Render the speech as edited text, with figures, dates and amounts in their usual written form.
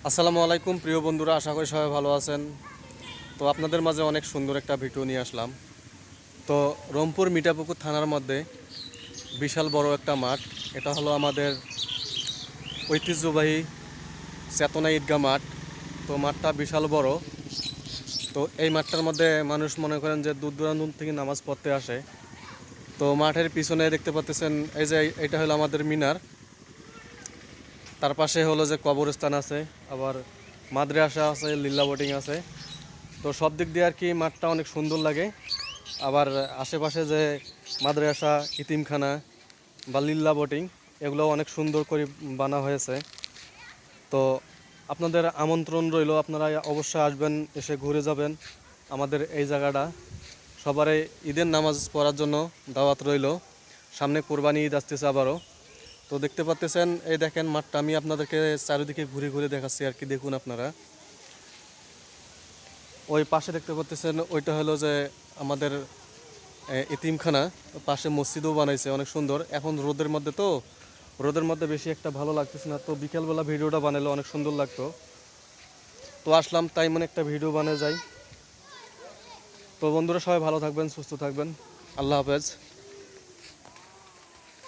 আসসালামু আলাইকুম প্রিয় বন্ধুরা, আশা করি সবাই ভালো আছেন। তো আপনাদের মাঝে অনেক সুন্দর একটা ভিডিও নিয়ে আসলাম। তো রংপুর মিঠাপুকুর থানার মধ্যে বিশাল বড় একটা মাঠ। এটা হলো আমাদের ঐতিহ্যবাহী চেতনা ঈদগাহ মাঠ। তো মাঠটা বিশাল বড়। তো এই মাঠটার মধ্যে মানুষ মনে করেন যে দূর দূরান্ত থেকে নামাজ পড়তে আসে। তো মাঠের পিছনে দেখতে পাচ্ছেন এই যে এটা হলো আমাদের মিনার। তার পাশে হলো যে কবরস্থান আছে, আবার মাদ্রাসা আছে, লিল্লা বোটিং আছে। তো সব দিক দিয়ে আর কি মাঠটা অনেক সুন্দর লাগে। আবার আশেপাশে যে মাদ্রাসা, ইতিমখানা বা লিল্লা বোটিং, এগুলো অনেক সুন্দর করে বানা হয়েছে। তো আপনাদের আমন্ত্রণ রইল, আপনারা অবশ্যই আসবেন, এসে ঘুরে যাবেন আমাদের এই জায়গাটা। সবারই ঈদের নামাজ পড়ার জন্য দাওয়াত রইল। সামনে কোরবানি ঈদ আসতেছে আবারও। তো দেখতে পাচ্ছেন, এই দেখেন মাঠটা, আমি আপনাদেরকে চারিদিকে ঘুরে ঘুরে দেখাচ্ছি আর কি। দেখুন আপনারা, ওই পাশে দেখতে পাচ্ছেন, ওইটা হলো যে আমাদের এতিমখানা। পাশে মসজিদও বানাইছে অনেক সুন্দর। এখন রোদের মধ্যে, তো রোদের মধ্যে বেশি একটা ভালো লাগতেছে না, তো বিকেলবেলা ভিডিওটা বানালে অনেক সুন্দর লাগতো। তো আসলাম, তাই মানে একটা ভিডিও বানিয়ে যাই। তো বন্ধুরা, সবাই ভালো থাকবেন, সুস্থ থাকবেন। আল্লাহ হাফেজ।